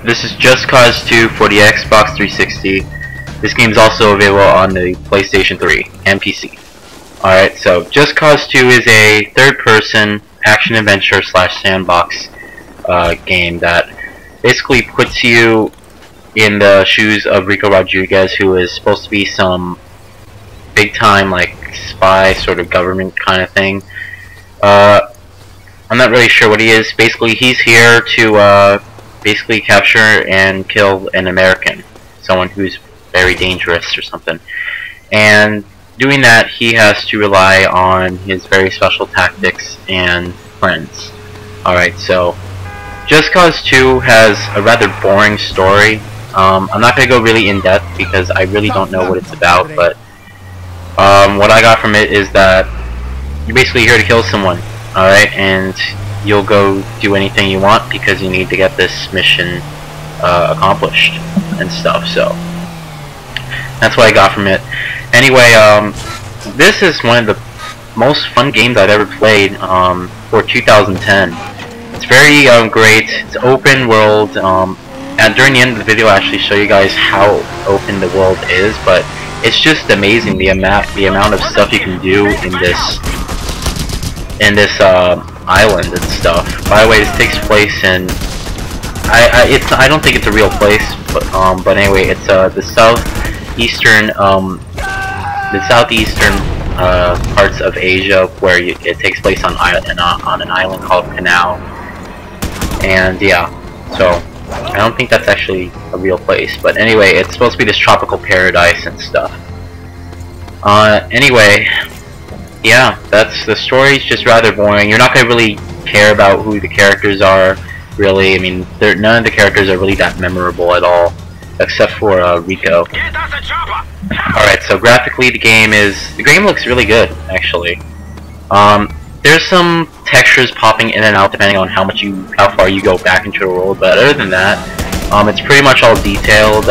This is Just Cause 2 for the Xbox 360. This game is also available on the PlayStation 3 and PC. Alright, so Just Cause 2 is a third-person action-adventure slash sandbox game that basically puts you in the shoes of Rico Rodriguez, who is supposed to be some big-time, like, spy sort of government kind of thing. I'm not really sure what he is. Basically, he's here to basically capture and kill an American, someone who's very dangerous or something. And doing that, he has to rely on his very special tactics and friends. Alright, so Just Cause 2 has a rather boring story. I'm not going to go really in depth because I really don't know what it's about, but what I got from it is that you're basically here to kill someone, alright, and you'll go do anything you want because you need to get this mission accomplished and stuff, so that's what I got from it. Anyway, this is one of the most fun games I've ever played for 2010. It's very great. It's open world, and during the end of the video I'll actually show you guys how open the world is, but it's just amazing the amount of stuff you can do in this island and stuff. By the way, this takes place in I don't think it's a real place, but anyway, it's the southeastern parts of Asia, where it takes place on an island called Panau. And yeah, so I don't think that's actually a real place, but anyway, it's supposed to be this tropical paradise and stuff. Anyway, yeah, that's the story's just rather boring. You're not gonna really care about who the characters are, really. I mean, none of the characters are really that memorable at all, except for Rico. Alright, so graphically the game looks really good, actually. There's some textures popping in and out depending on how far you go back into the world, but other than that, it's pretty much all detailed.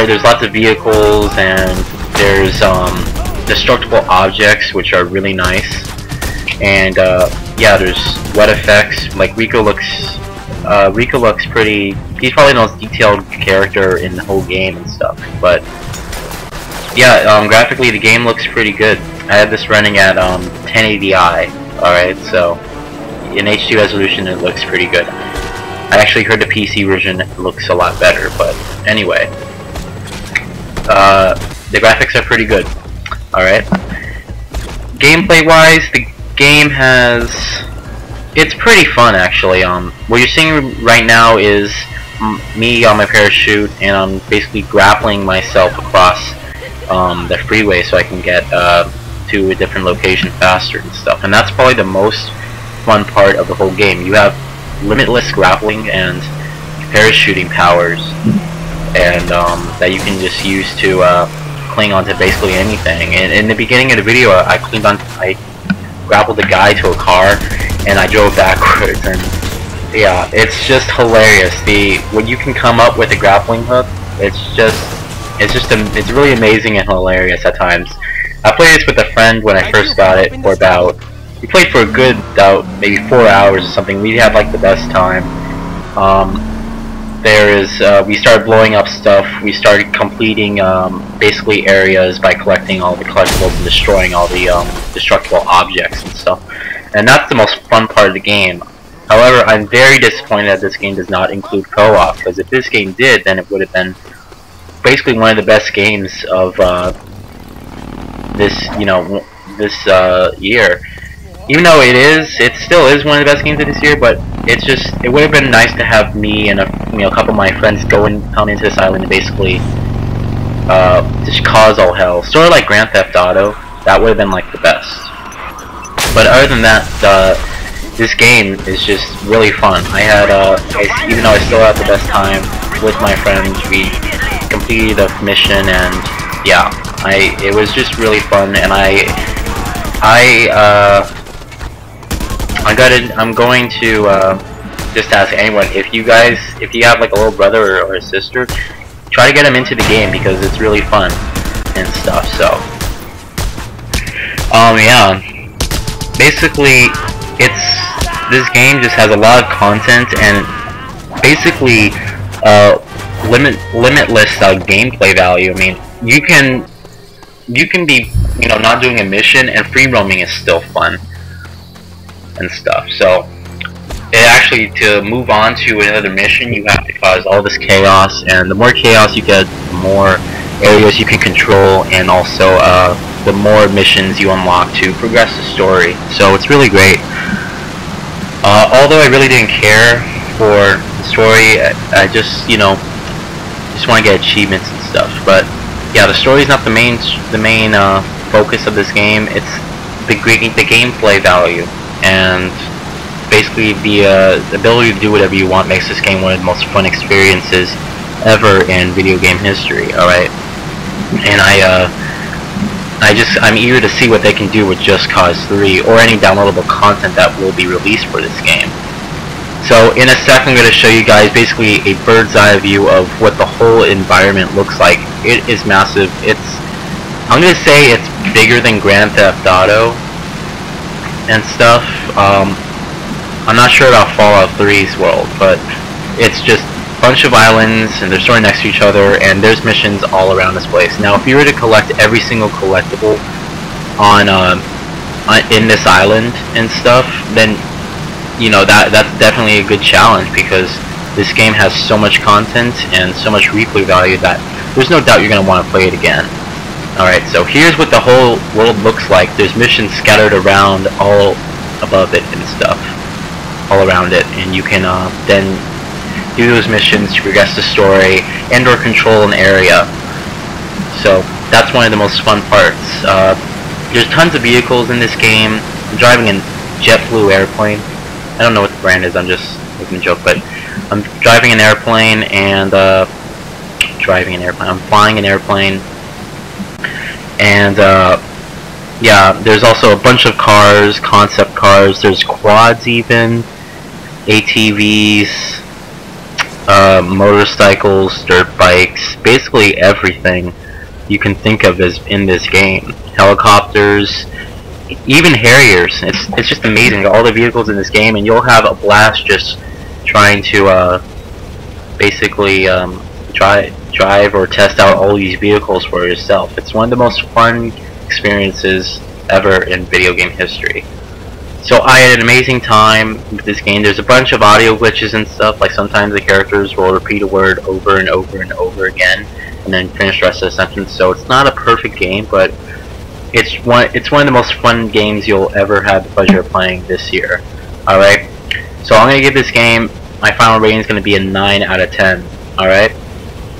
There's lots of vehicles, and there's destructible objects, which are really nice. And yeah, there's wet effects. Like Rico looks pretty. He's probably the most detailed character in the whole game and stuff. But yeah, graphically the game looks pretty good. I have this running at 1080i. Alright, so in HD resolution it looks pretty good. I actually heard the PC version looks a lot better, but anyway, the graphics are pretty good. Alright, gameplay wise, the game it's pretty fun, actually. What you're seeing right now is me on my parachute, and I'm basically grappling myself across the freeway so I can get to a different location faster and stuff. And that's probably the most fun part of the whole game. You have limitless grappling and parachuting powers, and that you can just use to cling onto basically anything. And in the beginning of the video, I grappled a guy to a car, and I drove backwards, and yeah, it's just hilarious. When you can come up with a grappling hook, it's really amazing and hilarious at times. I played this with a friend when I first got it we played for a good maybe 4 hours or something. We had like the best time. We started blowing up stuff. We started completing basically areas by collecting all the collectibles and destroying all the destructible objects and stuff. And that's the most fun part of the game. However, I'm very disappointed that this game does not include co-op, because if this game did, then it would have been basically one of the best games of this year. Even though it still is one of the best games of this year, but it would have been nice to have me and a couple of my friends come into this island and basically just cause all hell. Sort of like Grand Theft Auto. That would have been like the best. But other than that, this game is just really fun. Even though I still had the best time with my friends, we completed the mission, and yeah, it was just really fun. And I'm going to just ask anyone, if you have like a little brother or a sister, try to get them into the game because it's really fun and stuff. So yeah, basically this game just has a lot of content, and basically limitless gameplay value. I mean, you can be, you know, not doing a mission, and free roaming is still fun and stuff. So it actually, to move on to another mission, you have to cause all this chaos, and the more chaos you get, the more areas you can control, and also the more missions you unlock to progress the story. So it's really great. Although I really didn't care for the story, I just, you know, just want to get achievements and stuff. But yeah, the story's not the main focus of this game. It's the gameplay value, and basically the ability to do whatever you want makes this game one of the most fun experiences ever in video game history. All right, and I'm eager to see what they can do with Just Cause 3 or any downloadable content that will be released for this game. So in a sec, I'm going to show you guys basically a bird's eye view of what the whole environment looks like. It is massive. I'm going to say it's bigger than Grand Theft Auto and stuff. I'm not sure about Fallout 3's world, but it's just a bunch of islands, and they're sort of next to each other, and there's missions all around this place. Now, if you were to collect every single collectible in this island and stuff, then, you know, that's definitely a good challenge, because this game has so much content and so much replay value that there's no doubt you're going to want to play it again. Alright, so here's what the whole world looks like. There's missions scattered around all above it and stuff, all around it, and you can then do those missions to progress the story and or control an area. So that's one of the most fun parts. There's tons of vehicles in this game. I'm driving a JetBlue airplane. I don't know what the brand is, I'm just making a joke, but I'm driving an airplane, and I'm flying an airplane, and yeah, there's also a bunch of cars, concept cars, there's quads even, ATVs, motorcycles, dirt bikes, basically everything you can think of is in this game. Helicopters, even Harriers. It's just amazing, all the vehicles in this game, and you'll have a blast just trying to basically drive or test out all these vehicles for yourself. It's one of the most fun experiences ever in video game history. So I had an amazing time with this game. There's a bunch of audio glitches and stuff, like sometimes the characters will repeat a word over and over and over again and then finish the rest of the sentence. So it's not a perfect game, but it's one of the most fun games you'll ever have the pleasure of playing this year. Alright, so I'm going to give this game, my final rating is going to be a 9 out of 10. Alright,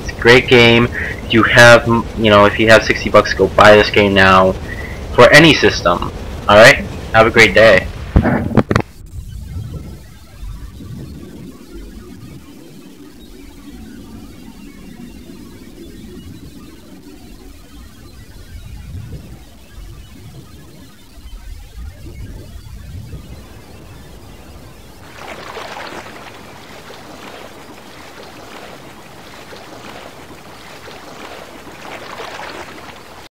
it's a great game. If you have, you know, if you have $60, go buy this game now for any system. Alright, have a great day.